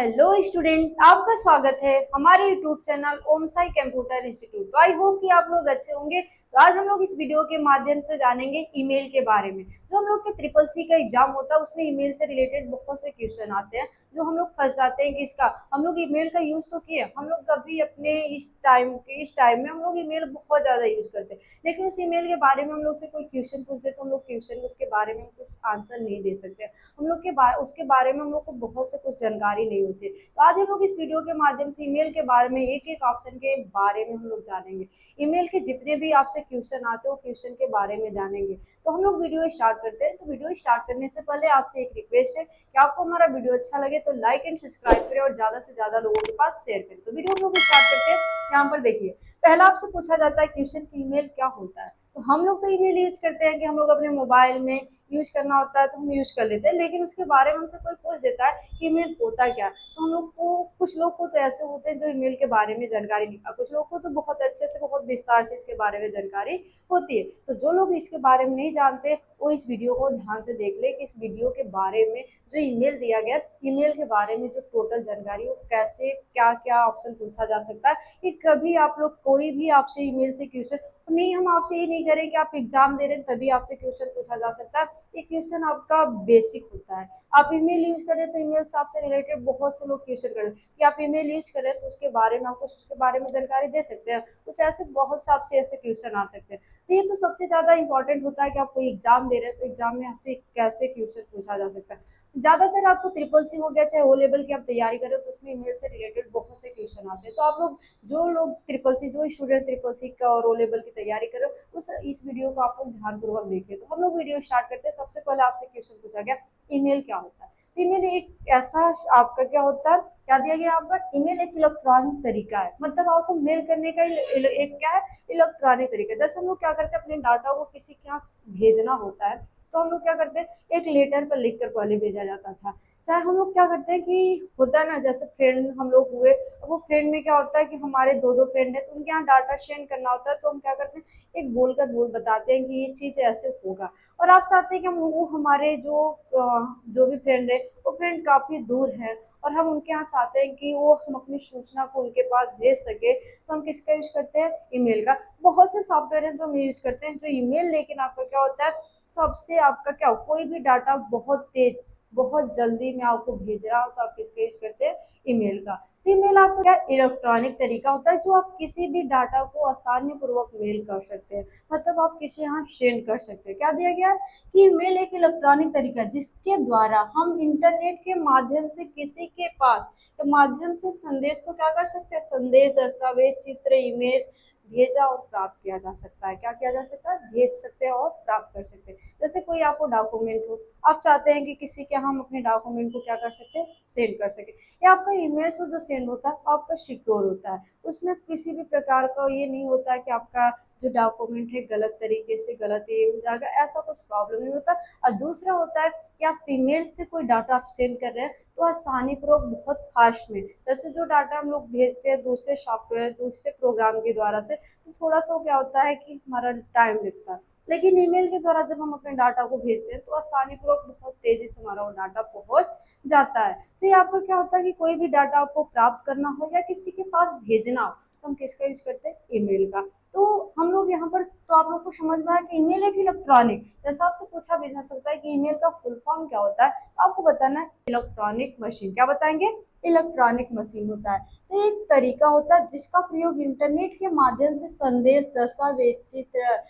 Hello student, आपका स्वागत है हमारे यूट्यूब चैनल ओम साई कंप्यूटर इंस्टीट्यूट। तो आई होप कि आप लोग अच्छे होंगे। तो आज हम लोग इस वीडियो के माध्यम से जानेंगे ईमेल के बारे में। जो हम लोग के ट्रिपल सी का एग्जाम होता है उसमें ईमेल से रिलेटेड बहुत से क्वेश्चन आते हैं, जो हम लोग फंस जाते हैं कि इसका हम लोग ईमेल का यूज तो किए, हम लोग कभी अपने इस टाइम में हम लोग ईमेल बहुत ज्यादा यूज करते हैं, लेकिन उस ईमेल के बारे में हम लोग से कोई क्वेश्चन पूछते तो हम लोग क्वेश्चन उसके बारे में कुछ आंसर नहीं दे सकते। हम लोग के उसके बारे में हम लोग को बहुत से कुछ जानकारी नहीं होती। तो आज हम लोग इस वीडियो के माध्यम से ईमेल के बारे में एक एक ऑप्शन के बारे में हम लोग जानेंगे। ईमेल के जितने भी आपसे क्वेश्चन आते हैं वो क्वेश्चन के बारे में जानेंगे। तो हम लोग वीडियो स्टार्ट करते हैं। तो वीडियो स्टार्ट करने से पहले आपसे एक रिक्वेस्ट है कि आपको हमारा वीडियो अच्छा लगे तो लाइक एंड सब्सक्राइब करें और ज्यादा से ज्यादा लोगों के पास शेयर करें। तो वीडियो हम लोग स्टार्ट करते हैं। यहाँ पर देखिए, पहला आपसे पूछा जाता है क्वेश्चन की ईमेल क्या होता है। तो हम लोग तो ईमेल यूज करते हैं कि हम लोग अपने मोबाइल में यूज करना होता है तो हम यूज कर लेते हैं, लेकिन उसके बारे में हमसे कोई पूछ देता है कि ईमेल होता क्या है। तो हम लोग को, कुछ लोग को तो ऐसे होते हैं जो ईमेल के बारे में जानकारी नहीं, कुछ लोग को तो बहुत अच्छे से बहुत विस्तार से इसके बारे में जानकारी होती है। तो जो लोग इसके बारे में नहीं जानते वो इस वीडियो को ध्यान से देख ले कि इस वीडियो के बारे में जो ईमेल दिया गया, ईमेल के बारे में जो टोटल जानकारी हो, कैसे क्या क्या ऑप्शन पूछा जा सकता है। कि कभी आप लोग कोई भी आपसे ईमेल से क्वेश्चन नहीं, हम आपसे ये नहीं करें कि आप एग्जाम दे रहे हैं तभी आपसे क्वेश्चन पूछा जा सकता है। ये क्वेश्चन आपका बेसिक होता है। आप ईमेल यूज करें तो ईमेल से आपसे रिलेटेड बहुत से लोग क्वेश्चन करें कि आप ईमेल यूज करें तो उसके बारे में आपको उसके बारे में जानकारी दे सकते हैं। कुछ ऐसे बहुत से आपसे ऐसे क्वेश्चन आ सकते हैं। तो ये तो सबसे ज्यादा इंपॉर्टेंट होता है कि आप कोई एग्जाम दे रहे हैं तो एग्जाम में आपसे कैसे क्वेश्चन पूछा जा सकता है। ज्यादातर आपको ट्रिपल सी हो गया चाहे ओ लेवल की आप तैयारी करें तो उसमें ईमेल से रिलेटेड बहुत से क्वेश्चन आते हैं। तो आप लोग जो लोग ट्रिपल सी, जो स्टूडेंट ट्रिपल सी का और ओ लेवल की तैयारी करें उस इस वीडियो को आप लोग ध्यानपूर्वक देखिए। तो हम लोग वीडियो स्टार्ट करते हैं। सबसे पहले आपसे क्वेश्चन पूछा गया ईमेल क्या होता है। तो ईमेल एक ऐसा आपका क्या होता है, क्या दिया गया आपका, ईमेल एक इलेक्ट्रॉनिक तरीका है। मतलब आपको मेल करने का एक क्या है, इलेक्ट्रॉनिक तरीका। जैसे हम लोग क्या करते हैं, अपने डाटा को किसी के यहाँ भेजना होता है तो हम लोग क्या करते हैं, एक लेटर पर लिख कर पहले भेजा जाता था। चाहे हम लोग क्या करते हैं कि होता है ना, जैसे फ्रेंड हम लोग हुए, वो फ्रेंड में क्या होता है कि हमारे दो दो फ्रेंड है तो उनके यहाँ डाटा सेंड करना होता है। तो हम क्या करते हैं, एक बोल बताते हैं कि ये चीज ऐसे होगा। और आप चाहते हैं कि हम वो हमारे जो भी फ्रेंड है वो फ्रेंड काफी दूर है और हम उनके यहाँ चाहते हैं कि वो हम अपनी सूचना को उनके पास भेज सके, तो हम किसका यूज करते हैं, ईमेल का। बहुत से सॉफ्टवेयर हैं जो हम यूज करते हैं जो ईमेल, लेकिन आपका क्या होता है, सबसे आपका क्या, कोई भी डाटा बहुत तेज बहुत जल्दी में आपको भेज रहा हो तो आप किसका यूज करते हैं, ईमेल का। तो ईमेल आपका क्या इलेक्ट्रॉनिक तरीका होता है जो आप किसी भी डाटा को आसानी पूर्वक मेल कर सकते हैं। मतलब आप किसी यहाँ सेंड कर सकते हैं। क्या दिया गया है कि ईमेल एक इलेक्ट्रॉनिक तरीका जिसके द्वारा हम इंटरनेट के माध्यम से किसी के पास के माध्यम से संदेश को क्या कर सकते हैं, संदेश, दस्तावेज, चित्र, इमेज भेजा और प्राप्त किया जा सकता है। क्या किया जा सकता है, भेज सकते हैं और प्राप्त कर सकते हैं। जैसे कोई आपको डॉक्यूमेंट हो, आप चाहते हैं कि किसी के हम अपने डॉक्यूमेंट को क्या कर सकते हैं, सेंड कर सके। या आपका ईमेल से जो सेंड होता है आपका सिक्योर होता है, उसमें किसी भी प्रकार का ये नहीं होता है कि आपका जो डॉक्यूमेंट है गलत तरीके से गलत ये हो जाएगा, ऐसा कुछ प्रॉब्लम नहीं होता। और दूसरा होता है कि आप ईमेल से कोई डाटा आप सेंड कर रहे हैं तो आसानी पूर्वक बहुत फास्ट में, जैसे जो डाटा हम लोग भेजते हैं दूसरे सॉफ्टवेयर दूसरे प्रोग्राम के द्वारा से, तो थोड़ा सा क्या होता है कि हमारा टाइम लगता है। लेकिन ईमेल के द्वारा जब हम अपने डाटा को भेजते हैं तो आसानी पूर्वक बहुत तेजी से हमारा वो डाटा पहुंच जाता है। तो ये आपका क्या होता है कि कोई भी डाटा आपको प्राप्त करना हो या किसी के पास भेजना हो तो हम किसका यूज करते हैं, ईमेल का। तो हम लोग यहाँ पर, तो आप लोग को समझ में आया कि ईमेल एक इलेक्ट्रॉनिक, जैसा आपसे पूछा भी जा सकता है कि ईमेल का फुल फॉर्म क्या होता है, तो आपको बताना है इलेक्ट्रॉनिक मशीन। क्या बताएंगे, इलेक्ट्रॉनिक मशीन होता है। तो एक तरीका होता है जिसका प्रयोग इंटरनेट के माध्यम से संदेश, दस्तावेज, चित्र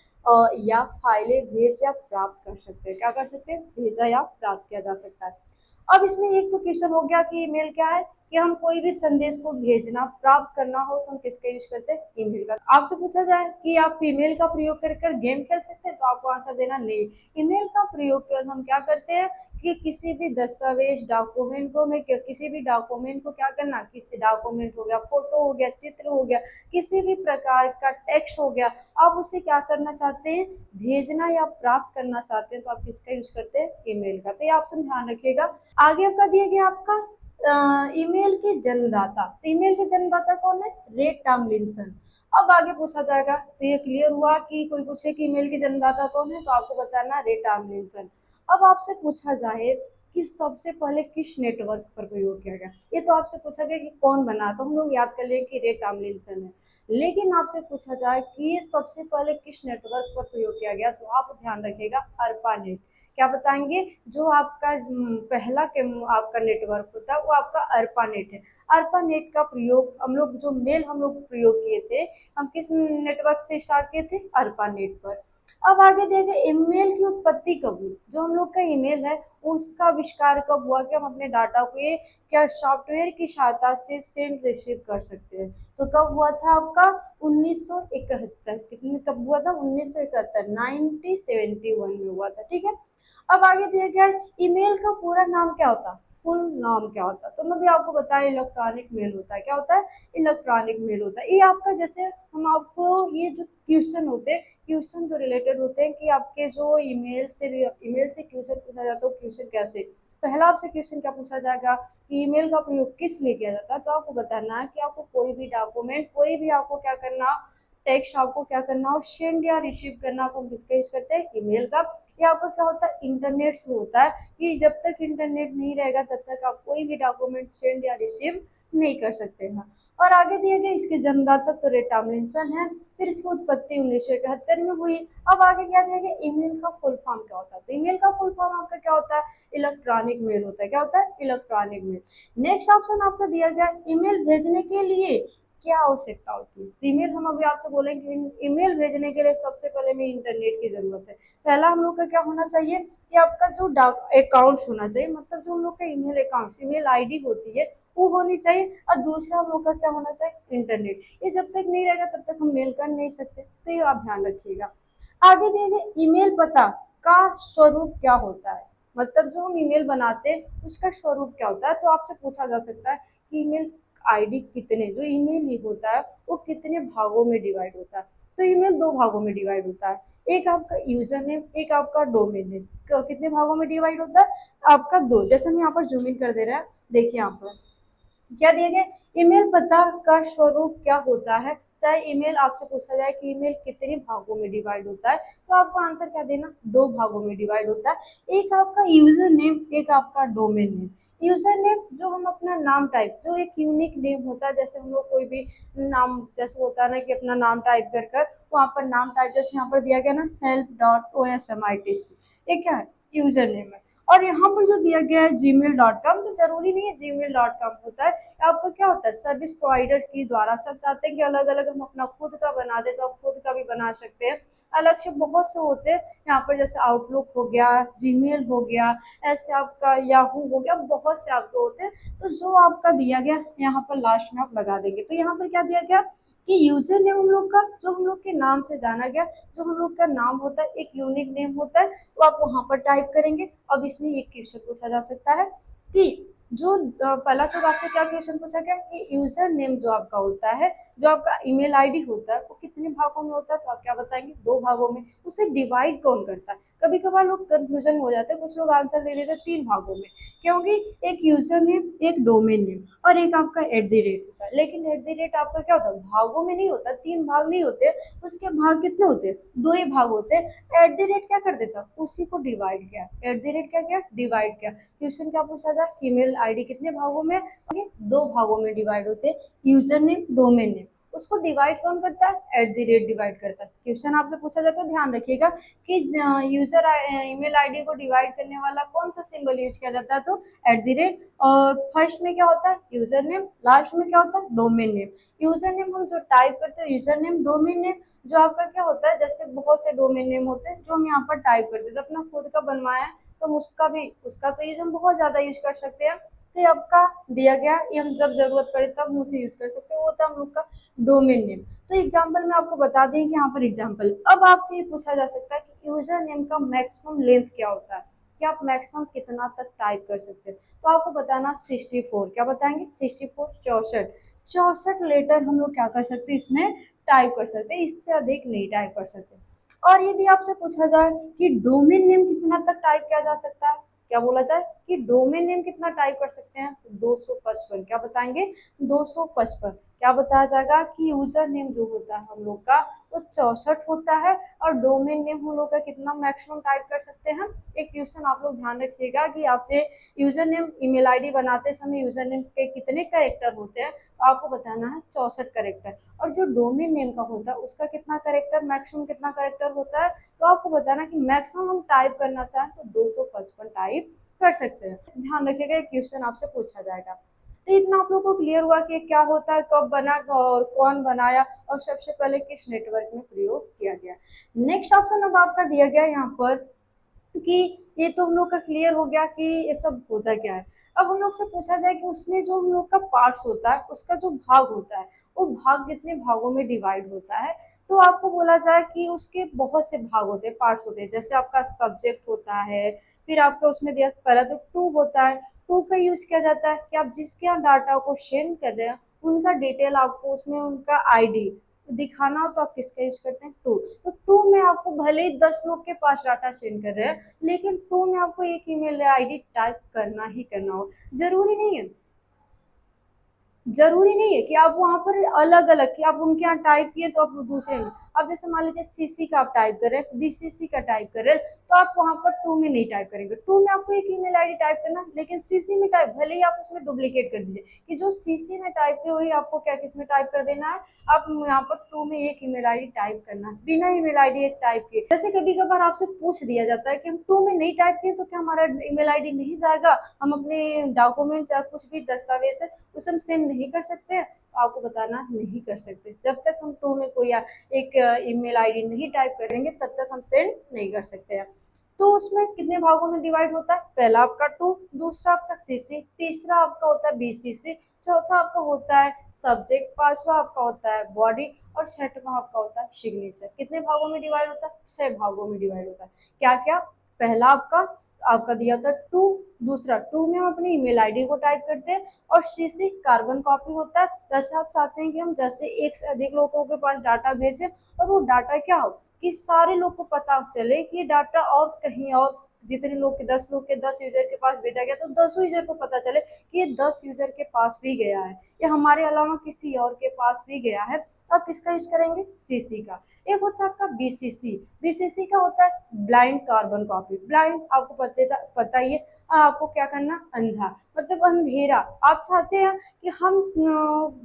या फाइलें भेज या प्राप्त कर सकते हैं। क्या कर सकते हैं, भेजा या प्राप्त किया जा सकता है। अब इसमें एक तो क्वेश्चन हो गया कि ईमेल क्या है, कि हम कोई भी संदेश को भेजना प्राप्त करना हो तो हम किसका यूज करते हैं, ईमेल का। आपसे पूछा जाए कि आप ईमेल का प्रयोग कर गेम खेल सकते हैं तो आपको आंसर देना नहीं। ईमेल का प्रयोग कर हम क्या करते हैं कि किसी भी दस्तावेज डॉक्यूमेंट को, में किसी भी डॉक्यूमेंट को क्या करना, किसी डॉक्यूमेंट हो गया, फोटो हो गया, चित्र हो गया, किसी भी प्रकार का टेक्स्ट हो गया, आप उसे क्या करना चाहते हैं, भेजना या प्राप्त करना चाहते हैं तो आप किसका यूज करते हैं, ईमेल का। तो ये ऑप्शन ध्यान रखिएगा। आगे आपका दिया गया आपका ईमेल के जन्मदाता। तो ईमेल के जन्मदाता कौन है, रे टॉमलिंसन। अब आगे पूछा जाएगा, तो ये क्लियर हुआ कि कोई पूछे कि ईमेल के जन्मदाता कौन है तो आपको बताना रे टॉमलिंसन। अब आपसे पूछा जाए कि सबसे पहले किस नेटवर्क पर प्रयोग किया गया। ये तो आपसे पूछा गया कि कौन बना, तो हम लोग याद कर लें कि रे टॉमलिंसन है। लेकिन आपसे पूछा जाए कि सबसे पहले किस नेटवर्क पर प्रयोग किया गया, तो आप ध्यान रखिएगा ARPANET। क्या बताएंगे, जो आपका पहला के आपका नेटवर्क होता है वो आपका ARPANET है। ARPANET का प्रयोग हम लोग जो मेल हम लोग प्रयोग किए थे, हम किस नेटवर्क से स्टार्ट किए थे, ARPANET पर। अब आगे देखें ईमेल की उत्पत्ति कब हुई। जो हम लोग का ईमेल है उसका आविष्कार कब हुआ कि हम अपने डाटा को ये क्या सॉफ्टवेयर की सहायता से सेंड रिसीव कर सकते हैं। तो कब हुआ था आपका 1971। कितने कब हुआ था, 1971, 1971 में हुआ था। ठीक है, अब आगे दिया गया है ईमेल का पूरा नाम क्या होता है, फुल नाम क्या होता है। तो मैं भी आपको बताया इलेक्ट्रॉनिक मेल होता है। क्या होता है, इलेक्ट्रॉनिक मेल होता है। ये आपका जैसे हम आपको ये जो क्वेश्चन होते हैं, क्वेश्चन जो रिलेटेड होते हैं कि आपके जो ईमेल से क्वेश्चन पूछा जाता है, क्वेश्चन कैसे, पहला आपसे क्वेश्चन क्या पूछा जाएगा कि ईमेल का प्रयोग किस लिए किया जाता है। तो आपको बताना है कि आपको कोई भी डॉक्यूमेंट, कोई भी आपको क्या करना, टेक्स्ट आपको क्या करना हो, सेंड या रिसीव करना, आपको किसका यूज करते हैं, ईमेल का। ये आपका क्या होता है, इंटरनेट से होता है कि जब तक इंटरनेट नहीं रहेगा तब तक आप कोई भी डॉक्यूमेंट सेंड या रिसीव नहीं कर सकते हैं। और आगे दिए गए इसके जन्मदाता तो रे टॉमलिंसन है। फिर इसकी उत्पत्ति 1971 में हुई। अब आगे क्या दिया गया, ईमेल का फुल फॉर्म क्या होता है। तो ईमेल का फुल फॉर्म आपका क्या होता है, इलेक्ट्रॉनिक मेल होता है। क्या होता है, इलेक्ट्रॉनिक मेल। नेक्स्ट ऑप्शन आपका दिया गया ईमेल भेजने के लिए क्या आवश्यकता होती है। ईमेल हम अभी आपसे बोलेंगे, ईमेल भेजने के लिए सबसे पहले में इंटरनेट की जरूरत है। पहला हम लोग का क्या होना चाहिए कि आपका जो डाक अकाउंट होना चाहिए, मतलब जो हम लोग का ईमेल अकाउंट, ईमेल आईडी होती है वो होनी चाहिए। और दूसरा हम लोग का क्या होना चाहिए, इंटरनेट। ये जब तक नहीं रहेगा तब तक हम मेल कर नहीं सकते, तो ये आप ध्यान रखिएगा। आगे दिए गए ईमेल पता का स्वरूप क्या होता है, मतलब जो हम ईमेल बनाते हैं उसका स्वरूप क्या होता है। तो आपसे पूछा जा सकता है कि ईमेल आईडी कितने, जो ईमेल ही होता है वो कितने भागों में डिवाइड होता है। तो ईमेल दो भागों में डिवाइड होता है, एक आपका यूजर नेम, एक आपका डोमेन नेम। कितने भागों में डिवाइड होता है, आपका दो। जैसे हम यहाँ पर जूम इन कर दे रहे हैं, देखिए यहाँ पर क्या दिया गया, ईमेल पता का स्वरूप क्या होता है। चाहे ईमेल आपसे पूछा जाए कि ईमेल कितने भागों में डिवाइड होता है, तो आपको आंसर क्या देना, दो भागों में डिवाइड होता है। एक आपका यूजर नेम, एक आपका डोमेन नेम। यूजर नेम जो हम अपना नाम टाइप, जो एक यूनिक नेम होता है, जैसे हम लोग कोई भी नाम, जैसे होता है ना कि अपना नाम टाइप कर कर वहाँ पर नाम टाइप, जैसे यहाँ पर दिया गया ना help.osmitc, ये क्या है, यूजर नेम है। और यहाँ पर जो दिया गया है gmail.com, तो जरूरी नहीं है gmail.com होता है, आपका क्या होता है, सर्विस प्रोवाइडर के द्वारा। सब चाहते हैं कि अलग अलग हम अपना खुद का बना दे, तो आप खुद का भी बना सकते हैं। अलग से बहुत से होते हैं यहाँ पर, जैसे आउटलुक हो गया, जीमेल हो गया, ऐसे आपका याहू हो गया, बहुत से आपके होते हैं। तो जो आपका दिया गया यहाँ पर लास्ट में आप लगा देंगे। तो यहाँ पर क्या दिया गया कि यूजर नेम हम लोग का, जो हम लोग के नाम से जाना गया, जो हम लोग का नाम होता है, एक यूनिक नेम होता है, तो आप वहां पर टाइप करेंगे। अब इसमें एक क्वेश्चन पूछा जा सकता है कि जो पहला तो आपसे क्या क्वेश्चन पूछा गया कि यूजर नेम जो आपका होता है, जो आपका ईमेल आईडी होता है, वो कितने भागों में होता है। तो आप क्या बताएंगे, दो भागों में। उसे डिवाइड कौन करता है, कभी कभार लोग कंफ्यूजन हो जाते हैं, कुछ लोग आंसर दे देते हैं तीन भागों में, क्योंकि एक यूजर नेम, एक डोमेन नेम और एक आपका @ होता है। लेकिन @ आपका क्या होता है, भागों में नहीं होता, तीन भाग नहीं होते, उसके भाग कितने होते हैं, दो ही भाग होते हैं। @ क्या कर देता, उसी को डिवाइड किया, @ क्या किया, डिवाइड किया। क्वेश्चन क्या पूछा जाए, ईमेल आईडी कितने भागों में, दो भागों में डिवाइड होते हैं, यूजर नेम, डोमेन नेम। उसको डिवाइड कौन करता है, @ डिवाइड करता है। क्वेश्चन आपसे पूछा जाए तो ध्यान रखिएगा कि यूजर ईमेल आईडी को डिवाइड करने वाला कौन सा सिंबल यूज किया जाता है, तो @ और फर्स्ट में क्या होता है, यूजर नेम, लास्ट में क्या होता है, डोमेन नेम। यूजर नेम हम जो टाइप करते हैं, यूजर नेम, डोमेन नेम, जो आपका क्या होता है, जैसे बहुत से डोमेन नेम होते हैं जो हम यहाँ पर टाइप करते थे, अपना खुद का बनवाया है, तो उसका तो यूज हम बहुत ज्यादा यूज कर सकते हैं। तो ये आपका दिया गया, ये हम जब जरूरत पड़े तब हम उसे यूज कर सकते हैं, वो होता है हम लोग का डोमेन नेम। तो एग्जाम्पल में आपको बता दें कि यहाँ पर एग्जाम्पल, अब आपसे ये पूछा जा सकता है कि यूजर नेम का मैक्सिमम लेंथ क्या होता है, कि आप मैक्सिमम कितना तक टाइप कर सकते हैं। तो आपको बताना 64, क्या बताएंगे, 64, 64 लेटर हम लोग क्या कर सकते हैं, इसमें टाइप कर सकते हैं, इससे अधिक नहीं टाइप कर सकते। और यदि आपसे पूछा जाए कि डोमेन नेम कितना तक टाइप किया जा सकता है, क्या बोला जाए कि डोमेन नेम कितना टाइप कर सकते हैं, 255, क्या बताएंगे, 255। क्या बताया जाएगा कि यूजर नेम जो होता है हम लोग का वो 64 होता है, और डोमेन नेम हम लोग का कितना मैक्सिमम टाइप कर सकते हैं। एक क्वेश्चन आप लोग ध्यान रखिएगा कि आपसे यूजर नेम ईमेल आईडी बनाते समय यूजर नेम के कितने कैरेक्टर होते हैं, तो आपको बताना है 64 कैरेक्टर। और जो डोमेन नेम का होता है उसका कितना कैरेक्टर, मैक्सिमम कितना कैरेक्टर होता है, तो आपको बताना कि मैक्सिमम हम टाइप करना चाहें तो 255 टाइप कर सकते हैं। ध्यान रखिएगा, एक क्वेश्चन आपसे पूछा जाएगा। तो इतना आप लोगों को क्लियर हुआ कि क्या होता है, कब बना और कौन बनाया, और सबसे पहले किस नेटवर्क में प्रयोग किया गया। नेक्स्ट ऑप्शन अब आपका दिया गया यहाँ पर कि ये तो हम लोग का क्लियर हो गया कि ये सब होता क्या है। अब हम लोग से पूछा जाए कि उसमें जो हम लोग का पार्ट्स होता है उसका जो भाग होता है वो भाग कितने भागों में डिवाइड होता है, तो आपको बोला जाए कि उसके बहुत से भाग होते हैं, पार्ट्स होते हैं। जैसे आपका सब्जेक्ट होता है, फिर आपका उसमें दिया पहला तो टू होता है। टू का यूज किया जाता है कि आप जिसके यहाँ डाटा को सेंड कर रहे हैं उनका डिटेल आपको उसमें उनका आईडी दिखाना हो तो आप किसका यूज करते हैं, टू। तो टू में आपको भले ही 10 लोग के पास डाटा सेंड कर रहे हैं, लेकिन टू में आपको एक ईमेल आईडी टाइप करना ही करना हो। जरूरी नहीं है, जरूरी नहीं है कि आप वहां पर अलग अलग कि आप उनके यहाँ टाइप किए तो आप दूसरे में, अब जैसे मान लीजिए सीसी का आप टाइप कर रहे हैं, बीसीसी का टाइप कर रहे हैं, तो आप वहां पर टू में नहीं टाइप करेंगे। टू में आपको एक ईमेल आईडी टाइप करना, लेकिन सीसी में टाइप भले ही आप उसमें डुप्लीकेट कर दीजिए कि जो सीसी में टाइप किए वही आपको क्या किसमें टाइप कर देना है, आप यहाँ पर टू में एक ईमेल आईडी टाइप करना है, बिना ईमेल आईडी एक टाइप किए। जैसे कभी कभार आपसे पूछ दिया जाता है कि हम टू में नहीं टाइप किए तो क्या हमारा ईमेल आईडी नहीं जाएगा, हम अपने डॉक्यूमेंट या कुछ भी दस्तावेज है उसे हम सेंड नहीं कर सकते हैं, तो आपको बताना नहीं कर सकते। जब तक हम टू में कोई एक ईमेल आईडी नहीं टाइप करेंगे तब तक हम सेंड नहीं कर सकते हैं। तो उसमें कितने भागों में डिवाइड होता है, पहला आपका टू, दूसरा आपका सीसी, तीसरा आपका होता है बीसीसी, चौथा आपका होता है सब्जेक्ट, पांचवा आपका होता है बॉडी, और छठवां आपका होता है सिग्नेचर। कितने भागों में डिवाइड होता है, 6 भागों में डिवाइड होता है। क्या क्या, पहला आपका आपका दिया होता है टू, दूसरा टू में हम अपनी ईमेल आईडी को टाइप करते हैं, और सीसी कार्बन कॉपी होता है। जैसे आप चाहते हैं कि हम जैसे एक से अधिक लोगों के पास डाटा भेजें और वो डाटा क्या हो कि सारे लोग को पता चले कि ये डाटा और कहीं और जितने लोग के 10 लोग के 10 यूजर के पास भेजा गया तो 10 यूजर को पता चले कि ये 10 यूजर के पास भी गया है, या हमारे अलावा किसी और के पास भी गया है। तो आप किसका यूज करेंगे, सीसी का। एक होता है आपका बीसीसी, बीसीसी का होता है ब्लाइंड कार्बन कॉपी। ब्लाइंड आपको पता ही है, आपको क्या करना, अंधा मतलब अंधेरा। आप चाहते हैं कि हम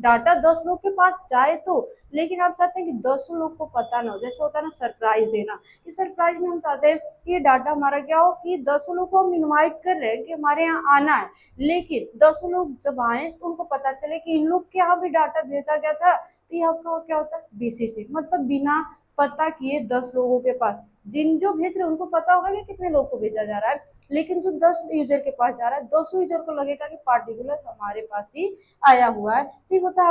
डाटा 10 लोग के पास जाए तो, लेकिन आप चाहते हैं कि 10 लोग को पता ना हो। जैसे होता है ना सरप्राइज देना, इस सरप्राइज में हम चाहते हैं कि ये डाटा हमारा क्या हो कि 10 लोग को हम इनवाइट कर रहे हैं कि हमारे यहाँ आना है, लेकिन 10 लोग जब आए तो उनको पता चले कि इन लोग के यहाँ भी डाटा भेजा गया था। तो ये आपका क्या होता है, बीसीसी, मतलब बिना पता किए 10 लोगों के पास, जिन जो भेज रहे हैं उनको पता होगा कि कितने लोग को भेजा जा रहा है, लेकिन जो 10 यूजर के पास जा रहा है 200 यूजर को लगेगा कि पार्टिकुलर हमारे पास ही आया हुआ है। तो ये होता है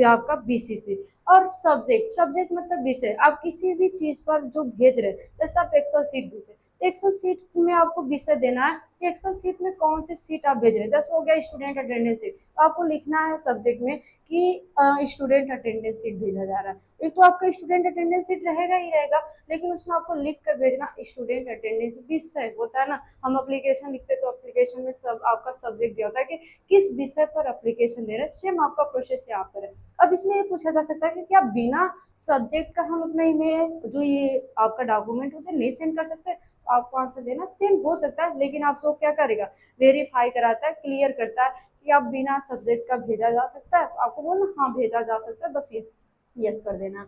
आपका बीसीसी। और सब्जेक्ट, सब्जेक्ट मतलब विषय, आप किसी भी चीज पर जो भेज रहे हैं, जैसे आप एक्सेल सीट भेजे, एक्सेल सीट में आपको विषय देना है कि एक्सेल सीट में कौन सी सीट आप भेज रहे हैं। जैसे हो गया स्टूडेंट अटेंडेंस सीट, तो आपको लिखना है सब्जेक्ट में कि स्टूडेंट अटेंडेंस सीट भेजा जा रहा है। एक तो आपका स्टूडेंट अटेंडेंस सीट रहेगा ही रहेगा, लेकिन उसमें आपको लिख कर भेजना स्टूडेंट अटेंडेंस विषय होता है ना, हम एप्लीकेशन लिखते तो एप्लीकेशन में सब आपका सब्जेक्ट दिया होता है कि किस विषय पर एप्लीकेशन दे रहे हैं, सेम आपका प्रोसेस यहाँ पर है। अब इसमें ये पूछा जा सकता है कि क्या बिना सब्जेक्ट का हम अपना ईमेल जो ये आपका डॉक्यूमेंट उसे नहीं सेंड कर सकते, तो आपको आंसर देना सेंड हो सकता है, लेकिन आपसे वो क्या करेगा, वेरीफाई कराता है, क्लियर करता है कि आप बिना सब्जेक्ट का भेजा जा सकता है, तो आपको बोलना हाँ भेजा जा सकता है, बस ये यस कर देना।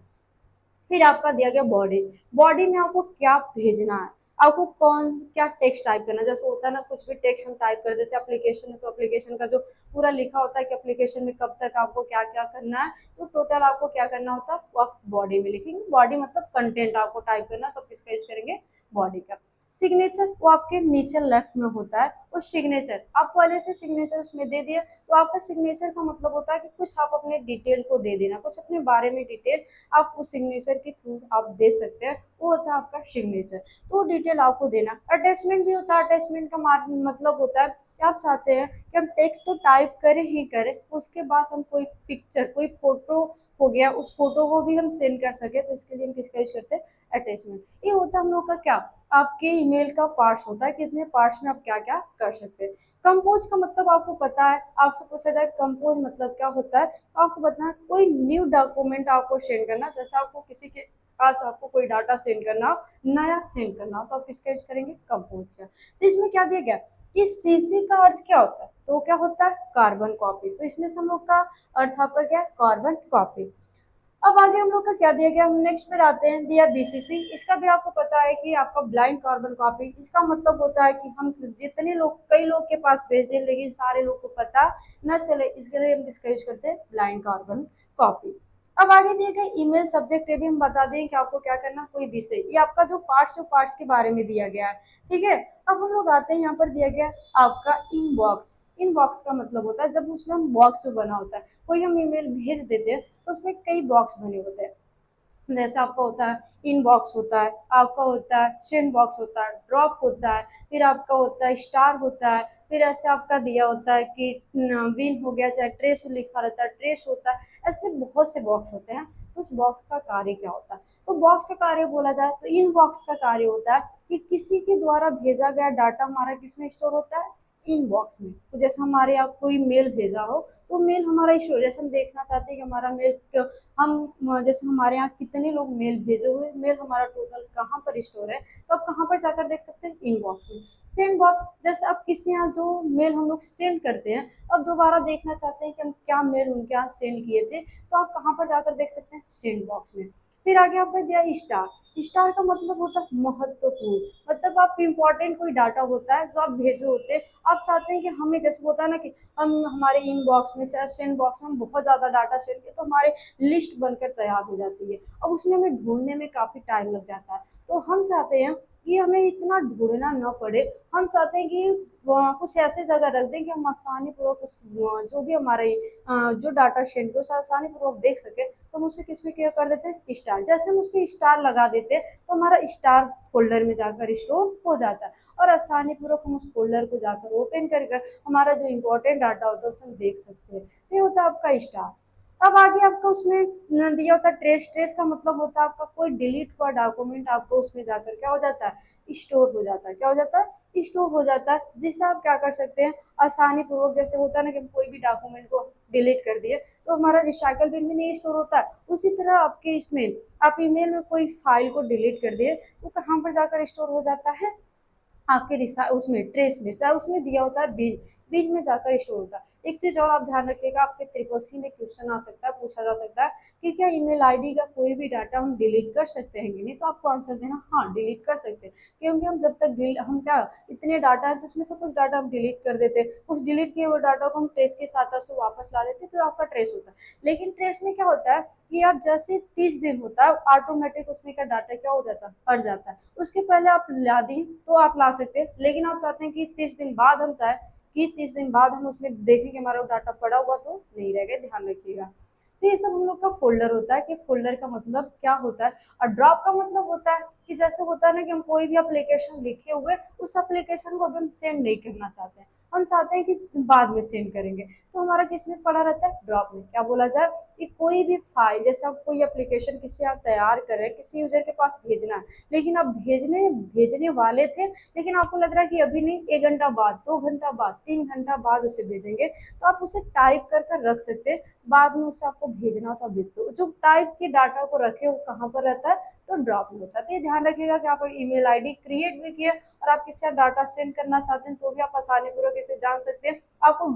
फिर आपका दिया गया बॉडी, बॉडी में आपको क्या भेजना है, आपको कौन क्या टेक्स्ट टाइप करना है। जैसे होता है ना कुछ भी टेक्स्ट हम टाइप कर देते हैं एप्लीकेशन में, तो एप्लीकेशन का जो पूरा लिखा होता है कि एप्लीकेशन में कब तक आपको क्या क्या करना है, तो टोटल आपको क्या करना होता है वो आप बॉडी में लिखेंगे। बॉडी मतलब कंटेंट आपको टाइप करना, तो किसका यूज करेंगे, बॉडी का। सिग्नेचर वो आपके नीचे लेफ्ट में होता है, और सिग्नेचर आप पहले से सिग्नेचर उसमें दे दिए, तो आपका सिग्नेचर का मतलब होता है कि कुछ आप अपने डिटेल को दे देना, कुछ अपने बारे में डिटेल आप उस सिग्नेचर के थ्रू आप दे सकते हैं, वो होता है आपका सिग्नेचर। तो डिटेल आपको देना। अटैचमेंट भी होता है, अटैचमेंट का मतलब होता है कि आप चाहते हैं कि हम टेक्स्ट तो टाइप करें ही करें, उसके बाद हम कोई पिक्चर कोई फोटो हो गया, उस फोटो को भी हम सेंड कर सके, तो इसके लिए हम किसका यूज करते हैं, अटैचमेंट। ये होता है हम लोग का क्या, आपके ईमेल का पार्ट्स होता है, कितने पार्ट्स में आप क्या क्या कर सकते हैं। कंपोज का मतलब आपको पता है, आपसे पूछा जाए कंपोज मतलब क्या होता है, तो आपको बताना कोई न्यू डॉक्यूमेंट आपको सेंड करना, जैसे आपको किसी के पास आपको कोई डाटा सेंड करना हो, नया सेंड करना हो, तो आप किसका यूज करेंगे, कंपोज का। तो इसमें क्या दिया गया कि सीसी का अर्थ क्या होता है, तो क्या होता है, कार्बन कॉपी। तो इसमें से हम लोग का अर्थ आपका क्या है, कार्बन कॉपी। अब आगे हम लोग का क्या दिया गया, हम नेक्स्ट पर आते हैं, दिया बीसीसी। इसका भी आपको पता है कि आपका ब्लाइंड कार्बन कॉपी, इसका मतलब होता है कि हम जितने लोग, कई लोग के पास भेजें लेकिन सारे लोग को पता न चले, इसके लिए हम किसका यूज करते हैं, ब्लाइंड कार्बन कॉपी। अब आगे दिए गए ईमेल सब्जेक्ट, ये भी हम बता दें कि आपको क्या करना, कोई विषय, ये आपका जो पार्ट्स के बारे में दिया गया है, ठीक है। अब हम लोग आते हैं, यहाँ पर दिया गया आपका इनबॉक्स। इनबॉक्स का मतलब होता है जब उसमें हम बॉक्स जो बना होता है, कोई हम ईमेल भेज देते हैं तो उसमें कई बॉक्स बने होते हैं, जैसे आपका होता है इनबॉक्स होता है, आपका होता है सेंड बॉक्स होता है, ड्रॉप होता है, फिर आपका होता है स्टार होता है, फिर ऐसे आपका दिया होता है कि विन हो गया, चाहे ट्रेस लिखा रहता है, ट्रेस होता है, ऐसे बहुत से बॉक्स होते हैं। तो उस बॉक्स का कार्य क्या होता है, तो बॉक्स का कार्य बोला जाए तो इनबॉक्स का कार्य होता है कि किसी के द्वारा भेजा गया डाटा हमारा किसमें स्टोर होता है, इनबॉक्स में। तो जैसे हमारे यहाँ कोई मेल भेजा हो, तो मेल हमारा स्टोर, जैसे हम देखना चाहते हैं कि हमारा मेल, हम जैसे हमारे यहाँ कितने लोग मेल भेजे हुए, मेल हमारा टोटल कहाँ पर स्टोर है, तो आप कहाँ पर जाकर देख सकते हैं, इनबॉक्स में। सेंड बॉक्स, जैसे आप किसी यहाँ जो मेल हम लोग सेंड करते हैं, अब दोबारा देखना चाहते हैं कि हम क्या मेल उनके यहाँ सेंड किए थे, तो आप कहाँ पर जाकर देख सकते हैं, सेंड बॉक्स में। फिर आगे आपने दिया स्टार। स्टार का मतलब होता है महत्वपूर्ण, मतलब आप इम्पोर्टेंट कोई डाटा होता है जो आप भेजे होते हैं, आप चाहते हैं कि हमें, जैसे होता है ना कि हम हमारे इनबॉक्स में चाहे सेंड बॉक्स में हम बहुत ज्यादा डाटा सेंड किए, तो हमारे लिस्ट बनकर तैयार हो जाती है। अब उसमें हमें ढूंढने में काफी टाइम लग जाता है, तो हम चाहते हैं कि हमें इतना ढूंढना न पड़े। हम चाहते हैं कि कुछ ऐसे जगह रख दें कि हम आसानी पूर्वक जो भी हमारे जो डाटा सेंड को आसानी पूर्वक देख सके, तो हम उसे किस में क्या कर देते हैं, स्टार। जैसे हम उसमें स्टार लगा देते हैं तो हमारा स्टार फोल्डर में जाकर स्टोर हो जाता है, और आसानी पूर्वक हम उस फोल्डर को जाकर ओपन कर हमारा जो इम्पोर्टेंट डाटा होता है उसे हम देख सकते हैं। तो ये होता है आपका स्टार। अब आगे आपका उसमें दिया होता है ट्रेस। ट्रेस का मतलब होता है आपका कोई डिलीट हुआ डॉक्यूमेंट आपको उसमें जाकर क्या हो जाता है, स्टोर हो जाता है। क्या हो जाता है, स्टोर हो जाता है, जिससे आप क्या कर सकते हैं, आसानी पूर्वक, जैसे होता है ना कि हम कोई भी डॉक्यूमेंट को डिलीट कर दिए तो हमारा रिसाइकल बिन में नहीं स्टोर होता है, उसी तरह आपके इसमें, आप ईमेल में कोई फाइल को डिलीट कर दिए तो कहाँ पर जाकर स्टोर हो जाता है, आपके रिसा उसमें ट्रेस में, चाहे उसमें दिया होता है बिन, बिन में जाकर स्टोर होता है। एक चीज और आप ध्यान रखिएगा, आपके ट्रिपल सी में क्वेश्चन आ सकता है, पूछा जा सकता है कि क्या ईमेल आईडी का कोई भी डाटा हम डिलीट कर सकते हैं कि नहीं, तो आपको आंसर देना हाँ डिलीट कर सकते हैं, क्योंकि हम जब तक हम क्या, इतने डाटा है तो उसमें से कुछ डाटा हम डिलीट कर देते हैं, उस डिलीट किए हुए डाटा को हम ट्रेस के साथ उसको वापस ला देते हैं, तो आपका ट्रेस होता है। लेकिन ट्रेस में क्या होता है कि आप जैसे 30 दिन होता है ऑटोमेटिक उसमें का डाटा क्या हो जाता है, हट जाता है। उसके पहले आप ला दी तो आप ला सकते हैं, लेकिन आप चाहते हैं कि 30 दिन बाद हम चाहे कि 30 दिन बाद हम उसमें देखें कि हमारा डाटा पड़ा हुआ तो नहीं रहेगा, ध्यान रखिएगा। तो ये सब हम लोग का फोल्डर होता है कि फोल्डर का मतलब क्या होता है। और ड्रॉप का मतलब होता है कि जैसे होता है ना कि हम कोई भी एप्लीकेशन लिखे हुए, उस एप्लीकेशन को अभी हम सेंड नहीं करना चाहते हैं, हम चाहते हैं कि बाद में सेंड करेंगे, तो हमारा किस में पड़ा रहता है, ड्रॉप में। क्या बोला जाए कि कोई भी फाइल, जैसे आप कोई एप्लीकेशन किसी आप तैयार करें, किसी यूजर के पास भेजना है, लेकिन आप भेजने भेजने वाले थे, लेकिन आपको लग रहा है कि अभी नहीं, 1 घंटा बाद, 2 घंटा बाद, 3 घंटा बाद उसे भेजेंगे, तो आप उसे टाइप कर रख सकते हैं, बाद में उसे आपको भेजना था भेज दो। जो टाइप के डाटा को रखे वो कहाँ पर रहता है, तो ड्रॉप में होता है। तो ये ध्यान रखिएगा कि आप ईमेल आईडी क्रिएट भी किए और आप किसी डाटा सेंड करना चाहते हैं तो भी आप आसानी पूर्वक इसे जान सकते हैं। आपको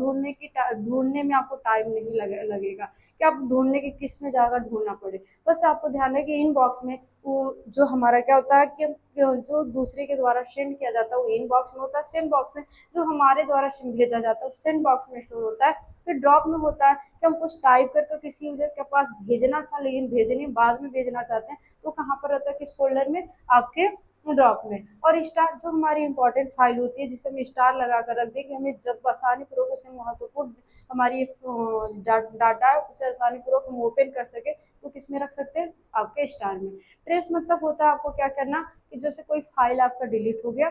ढूंढने में आपको टाइम नहीं लगेगा कि आप ढूंढने की किस में जाकर ढूंढना पड़े। बस आपको ध्यान है कि इनबॉक्स में वो जो हमारा क्या होता है कि जो दूसरे के द्वारा सेंड किया जाता है वो इनबॉक्स में होता है, सेंड बॉक्स में जो हमारे द्वारा भेजा जाता है सेंड बॉक्स में स्टोर होता है। फिर ड्रॉप में होता है कि हम कुछ टाइप करके किसी यूजर के पास भेजना था लेकिन भेजने बाद में भेजना चाहते हैं, तो कहाँ पर रहता है, किस फोल्डर में, आपके ड्रॉप में। और स्टार जो हमारी इंपॉर्टेंट फाइल होती है जिसे हम स्टार लगा कर रख दें कि हमें जब आसानी पूर्वक उसे महत्वपूर्ण हमारी डाटा है उसे आसानी पूर्वक हम ओपन कर सके, तो किस में रख सकते हैं, आपके स्टार में। ट्रेस मतलब होता है आपको क्या करना कि जैसे कोई फाइल आपका डिलीट हो गया,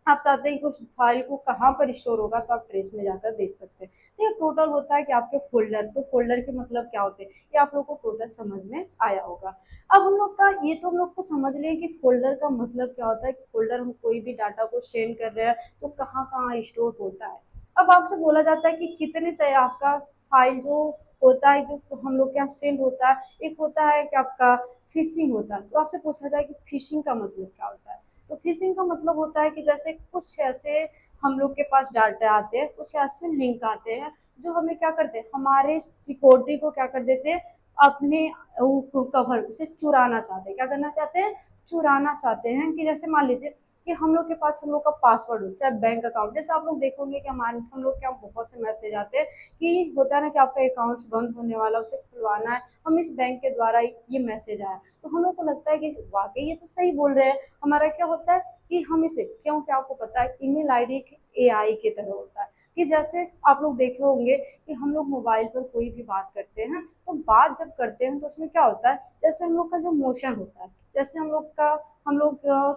आप चाहते हैं कि उस फाइल को कहाँ पर स्टोर होगा, तो आप ट्रेस में जाकर देख सकते हैं। तो ये टोटल होता है कि आपके फोल्डर, तो फोल्डर के मतलब क्या होते हैं, ये आप लोग को टोटल समझ में आया होगा। अब हम लोग का ये तो हम लोग को समझ लिए कि फोल्डर का मतलब क्या होता है, कि फोल्डर हम कोई भी डाटा को सेंड कर रहे हैं तो कहाँ कहाँ स्टोर होता है। अब आपसे बोला जाता है कि कितने तरह आपका फाइल जो होता है, जो हम लोग के यहाँ सेंड होता है, एक होता है कि आपका फिशिंग होता है। तो आपसे पूछा जाए कि फिशिंग का मतलब क्या होता है, तो फिशिंग का मतलब होता है कि जैसे कुछ ऐसे हम लोग के पास डाटा आते हैं, कुछ ऐसे लिंक आते हैं जो हमें क्या करते हैं, हमारे सिक्योरिटी को क्या कर देते हैं, अपने कवर उसे चुराना चाहते हैं। क्या करना चाहते हैं, चुराना चाहते हैं। कि जैसे मान लीजिए कि हम लोग के पास हम लोग का पासवर्ड हो, चाहे बैंक अकाउंट, जैसे आप लोग देखोगे कि हमारे हम लोग क्या बहुत से मैसेज आते हैं कि होता है ना कि आपका अकाउंट बंद होने वाला, उसे खुलवाना है, हम इस बैंक के द्वारा ये मैसेज आया। तो हम लोग को लगता है कि वाकई ये तो सही बोल रहे हैं। हमारा क्या होता है कि हम इसे, क्योंकि आपको पता है ईमेल आईडी एआई की तरह होता है। कि जैसे आप लोग देखे होंगे कि हम लोग मोबाइल पर कोई भी बात करते हैं, तो बात जब करते हैं तो उसमें क्या होता है, जैसे हम लोग का जो मोशन होता है, जैसे हम लोग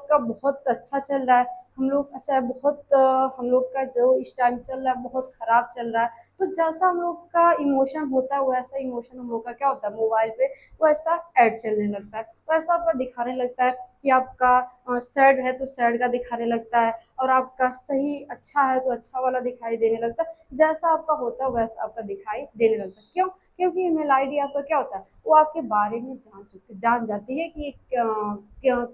का बहुत अच्छा चल रहा है, हम लोग अच्छा बहुत हम लोग का जो इस टाइम चल रहा है बहुत खराब चल रहा है, तो जैसा हम लोग का इमोशन होता है वैसा इमोशन हम लोग का क्या होता है मोबाइल पे वैसा ऐड चलने लगता है, वैसा पर दिखाने लगता है। कि आपका सैड है तो सैड का दिखाने लगता है, और आपका सही अच्छा है तो अच्छा वाला दिखाई देने लगता है। जैसा आपका होता है वैसा आपका दिखाई देने लगता है। क्यों, क्योंकि ईमेल आईडी आपका क्या होता है, वो आपके बारे में जान जाती है कि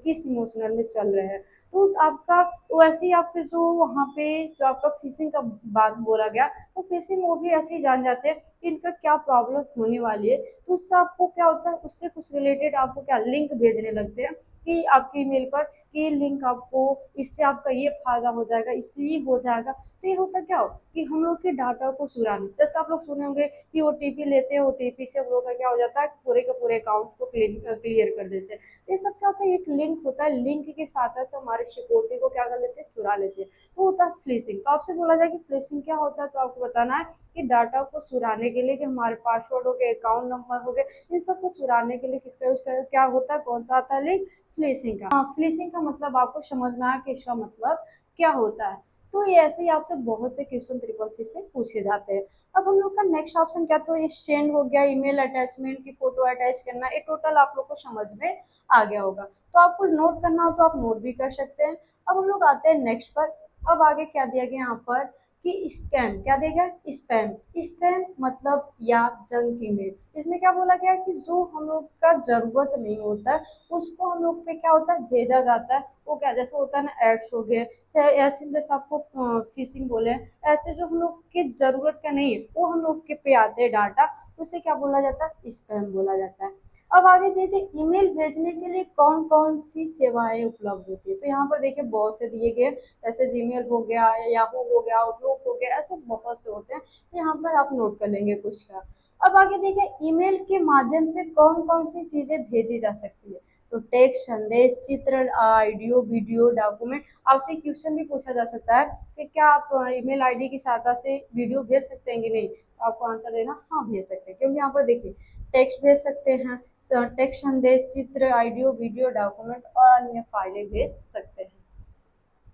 किस इमोशनल में चल रहे हैं। तो आपका वैसे ही आपके जो वहाँ पे जो आपका फिशिंग का बात बोला गया, तो फिशिंग वो भी ऐसे ही जान जाते हैं कि इनका क्या प्रॉब्लम होने वाली है। तो उससे आपको क्या होता है, उससे कुछ रिलेटेड आपको क्या लिंक भेजने लगते हैं कि आपके ईमेल पर कि ये लिंक आपको, इससे आपका ये फायदा हो जाएगा, इससे ये हो जाएगा। तो ये होता क्या हो कि हम लोग के डाटा को चुराने, जैसे आप लोग सुने होंगे कि ओटीपी लेते हैं, ओटीपी से हम लोग का क्या हो जाता है, पूरे के पूरे अकाउंट को क्लियर कर देते हैं। तो ये सब क्या होता है, एक लिंक होता है, लिंक के साथ से हमारे सिक्योरिटी को क्या कर लेते हैं, चुरा लेते हैं। तो होता है फ्लिशिंग। तो आपसे बोला जाए कि फ्लिशिंग क्या होता है, तो आपको बताना है कि डाटा को चुराने के लिए, कि हमारे पासवर्ड हो गए, अकाउंट नंबर हो गए, इन सबको चुराने के लिए किसका यूज कर, क्या होता है, कौन सा आता है लिंक, फ्लेसिंग का। हाँ, फ्लेसिंग का मतलब आपको समझ में आया कि इसका मतलब क्या होता है। तो ये ऐसे ही आपसे बहुत से क्वेश्चन ट्रिपल सी से पूछे जाते हैं। अब हम लोग का नेक्स्ट ऑप्शन क्या, तो ये सेंड हो गया, ईमेल अटैचमेंट की फोटो अटैच करना, ये टोटल आप लोग को समझ में आ गया होगा। तो आपको नोट करना हो तो आप नोट भी कर सकते हैं। अब हम लोग आते हैं नेक्स्ट पर। अब आगे क्या दिया गया यहाँ पर कि स्कैम, क्या दिया गया, स्पैम। स्पैम मतलब या जंक ईमेल। इसमें क्या बोला गया कि जो हम लोग का जरूरत नहीं होता है उसको हम लोग पे क्या होता है, भेजा जाता है। वो क्या, जैसे होता है ना एड्स हो गए, चाहे ऐसे जैसे आपको फिशिंग बोले, ऐसे जो हम लोग की जरूरत का नहीं है वो हम लोग के पे आते हैं डाटा, उसे क्या बोला जाता है, स्पैम बोला जाता है। अब आगे देखिए ईमेल भेजने के लिए कौन कौन सी सेवाएं उपलब्ध होती है। तो यहाँ पर देखिए बहुत से दिए गए, जैसे जीमेल हो गया, याहू हो गया, आउटलुक हो गया, ऐसे बहुत से होते हैं। तो यहाँ पर आप नोट कर लेंगे कुछ का। अब आगे देखिए ईमेल के माध्यम से कौन कौन सी चीजें भेजी जा सकती है। तो टेक्स्ट, संदेश, चित्र, ऑडियो, वीडियो, डॉक्यूमेंट। आपसे क्वेश्चन भी पूछा जा सकता है कि क्या आप ईमेल आईडी की सहायता से वीडियो भेज सकते हैं कि नहीं, तो आपको आंसर देना हाँ भेज सकते हैं। क्योंकि यहाँ पर देखिए टेक्स्ट भेज सकते हैं, टेक्स्ट, संदेश, चित्र, ऑडियो, वीडियो, डॉक्यूमेंट और अन्य फाइलें भेज सकते हैं।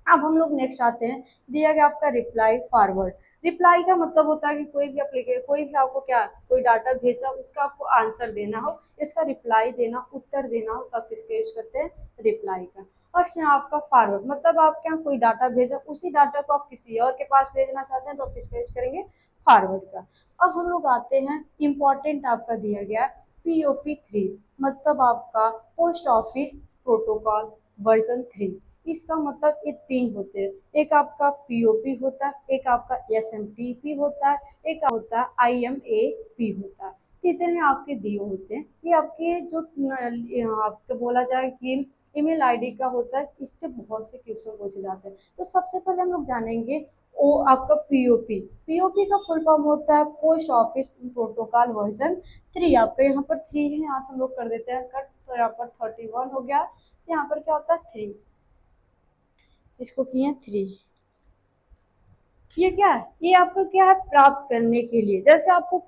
अब हम लोग नेक्स्ट आते हैं, दिया गया आपका रिप्लाई फॉरवर्ड। रिप्लाई का मतलब होता है कि कोई भी एप्लीकेशन, कोई भी आपको क्या, कोई डाटा भेजा उसका आपको आंसर देना हो, इसका रिप्लाई देना, उत्तर देना हो, तो आप किसका यूज करते हैं, रिप्लाई का। और यहाँ आपका फॉरवर्ड मतलब आप क्या कोई डाटा भेजा, उसी डाटा को आप किसी और के पास भेजना चाहते हैं तो आप किसका यूज करेंगे, फॉरवर्ड का। अब हम लोग आते हैं इम्पोर्टेंट आपका दिया गया POP3, मतलब आपका पोस्ट ऑफिस प्रोटोकॉल वर्जन 3। इसका मतलब ये तीन होते हैं, एक आपका पीओपी होता है, एक आपका एसएमटीपी होता है, एक होता है IMAP होता है। तो इतने आपके दिए होते हैं। ये आपके जो आपको बोला जाए कि ईमेल आईडी का होता है, इससे बहुत से क्वेश्चन पूछे जाते हैं। तो सबसे पहले हम लोग जानेंगे वो आपका पीओपी। पीओपी का फुल फॉर्म होता है पोस्ट ऑफिस प्रोटोकॉल वर्जन 3। आपका यहाँ पर 3 है, यहाँ से हम लोग कर देते हैं कट, तो यहाँ पर 31 हो गया, यहाँ पर क्या होता है 3, इसको किए 3। ये क्या है, ये आपको क्या है, प्राप्त करने के लिए। जैसे आपको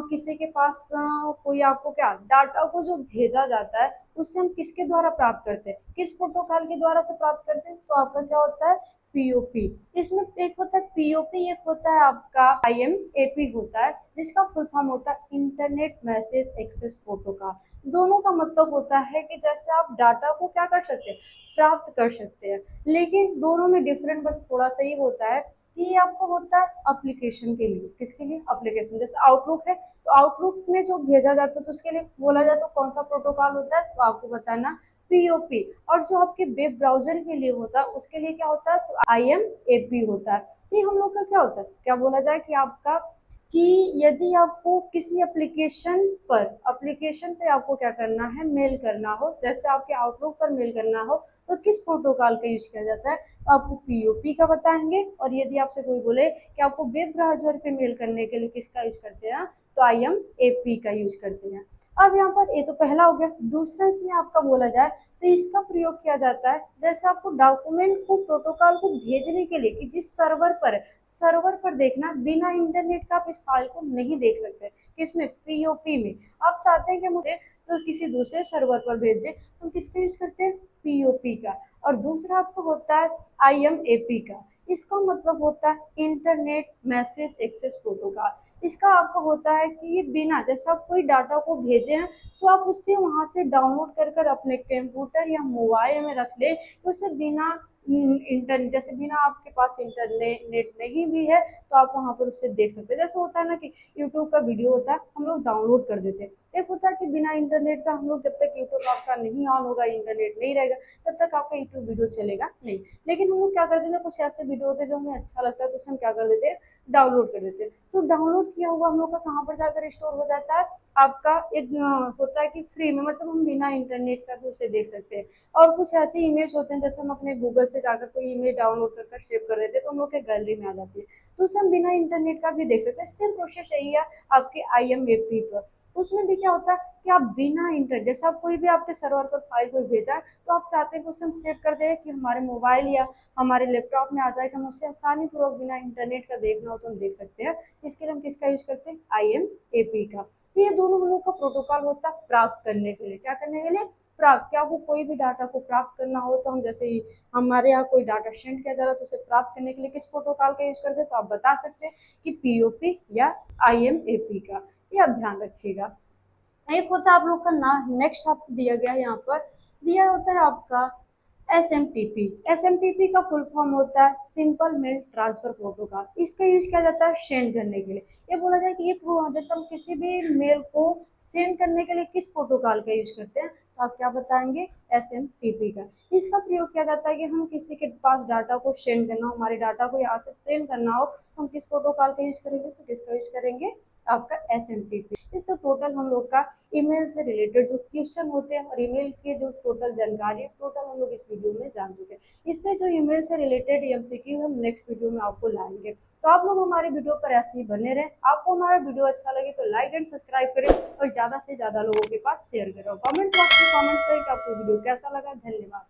किसी के पास कोई आपको क्या डाटा को जो भेजा जाता है, उससे हम किसके द्वारा प्राप्त करते हैं, किस प्रोटोकॉल के द्वारा से प्राप्त करते हैं, तो आपका क्या होता है, पीओपी। इसमें एक होता है पीओपी, एक होता है आपका आईएमएपी होता है, जिसका फुल फॉर्म होता है इंटरनेट मैसेज एक्सेस प्रोटोकॉल। दोनों का मतलब होता है कि जैसे आप डाटा को क्या कर सकते हैं, प्राप्त कर सकते हैं, लेकिन दोनों में डिफरेंट बस थोड़ा सा ही होता है कि ये आपको होता है एप्लीकेशन के लिए। किसके लिए, एप्लीकेशन। जैसे आउटलुक है, तो आउटलुक में जो भेजा जाता है तो उसके लिए बोला जाए तो कौन सा प्रोटोकॉल होता है, तो आपको बताना पीओपी। और जो आपके वेब ब्राउजर के लिए होता है उसके लिए क्या होता है, तो आईएमएपी होता है। ये हम लोग का क्या होता है, क्या बोला जाए कि आपका कि यदि आपको किसी एप्लीकेशन पे आपको क्या करना है, मेल करना हो, जैसे आपके आउटलुक पर मेल करना हो, तो किस प्रोटोकॉल का यूज किया जाता है, तो आपको पीओपी का बताएंगे। और यदि आपसे कोई बोले कि आपको वेब ब्राउजर पे मेल करने के लिए किसका यूज करते हैं, तो आईएमएपी का यूज करते हैं। अब यहाँ पर ये तो पहला हो गया। दूसरा इसमें आपका बोला जाए तो इसका प्रयोग किया जाता है जैसे आपको डॉक्यूमेंट को, प्रोटोकॉल को भेजने के लिए, कि जिस सर्वर पर देखना, बिना इंटरनेट का आप इस फाइल को नहीं देख सकते। किसमें, पीओपी में। आप चाहते हैं कि मुझे तो किसी दूसरे सर्वर पर भेज दे, तो किसका यूज करते हैं, पीओपी का। और दूसरा आपको होता है आईएमएपी का। इसका मतलब होता है इंटरनेट मैसेज एक्सेस प्रोटोकॉल। इसका आपका होता है कि ये बिना, जैसे आप कोई डाटा को भेजे हैं तो आप उससे वहां से डाउनलोड कर अपने कंप्यूटर या मोबाइल में रख ले, तो उससे बिना इंटरनेट, जैसे बिना आपके पास इंटरनेट नेट नहीं भी है तो आप वहां पर उससे देख सकते हैं। जैसे होता है ना कि यूट्यूब का वीडियो होता है, हम लोग डाउनलोड कर देते हैं। एक होता है कि बिना इंटरनेट का हम लोग, जब तक यूट्यूब आपका नहीं ऑन होगा, इंटरनेट नहीं रहेगा, तब तक आपका यूट्यूब वीडियो चलेगा नहीं। लेकिन हम लोग क्या करते हैं, कुछ ऐसे वीडियो होते हैं जो हमें अच्छा लगता है तो उसे हम क्या कर देते हैं, डाउनलोड कर देते हैं। तो डाउनलोड किया हुआ हम लोग का कहाँ पर जाकर स्टोर हो जाता है, आपका एक होता है कि फ्री में, मतलब हम बिना इंटरनेट का भी उसे देख सकते हैं। और कुछ ऐसे इमेज होते हैं, जैसे हम अपने गूगल से जाकर कोई इमेज डाउनलोड कर सेव कर देते हैं, तो हम लोग के गैलरी में आ जाती है, तो उसे हम बिना इंटरनेट का भी देख सकते हैं। सेम प्रोसेस यही है आपके आईएमएपी पर। उसमें भी क्या होता है कि आप बिना इंटरनेट, जैसे आप कोई भी आपके सर्वर पर फाइल कोई भेजा है, तो आप चाहते हैं कि उसे हम सेव कर दें कि हमारे मोबाइल या हमारे लैपटॉप में आ जाए, कि हम उसे आसानी पूर्वक बिना इंटरनेट का देखना हो तो हम देख सकते हैं। इसके लिए हम किसका यूज करते हैं, आईएमएपी का। तो ये दोनों हम लोग का प्रोटोकॉल होता है प्राप्त करने के लिए। क्या करने के लिए, प्राप्त। क्या आपको कोई भी डाटा को प्राप्त करना हो तो हम, जैसे ही हमारे यहाँ कोई डाटा सेंड किया जा रहा है तो उसे प्राप्त करने के लिए किस प्रोटोकॉल का यूज करते हैं, तो आप बता सकते हैं कि पीओपी या आईएमएपी का। ये आप ध्यान रखिएगा। एक होता है आप लोग का ना, नेक्स्ट आपको दिया गया है, यहाँ पर दिया होता है आपका एसएमटीपी। एसएमटीपी का फुल फॉर्म होता है सिंपल मेल ट्रांसफर प्रोटोकॉल। इसका यूज किया जाता है सेंड करने के लिए। ये बोला जाए कि ये जैसे हम किसी भी मेल को सेंड करने के लिए किस प्रोटोकॉल का यूज करते हैं, तो आप क्या बताएंगे, एसएमटीपी का। इसका प्रयोग किया जाता है कि हम किसी के पास डाटा को सेंड करना हो, हमारे डाटा को यहाँ से सेंड करना हो, तो हम किस प्रोटोकॉल का यूज करेंगे, तो किसका यूज करेंगे, आपका एसएमटीपी। ये तो टोटल हम लोग का ईमेल से रिलेटेड जो क्वेश्चन होते हैं और ईमेल के जो टोटल जानकारी है, टोटल हम लोग इस वीडियो में जान चुके हैं। इससे जो ईमेल से रिलेटेड एमसीक्यू हम नेक्स्ट वीडियो में आपको लाएंगे। तो आप लोग हमारे वीडियो पर ऐसे ही बने रहे। आपको हमारा वीडियो अच्छा लगे तो लाइक एंड सब्सक्राइब करें और ज्यादा से ज्यादा लोगों के पास शेयर करें। कमेंट बॉक्स में कमेंट करें कि आपको वीडियो कैसा लगा। धन्यवाद।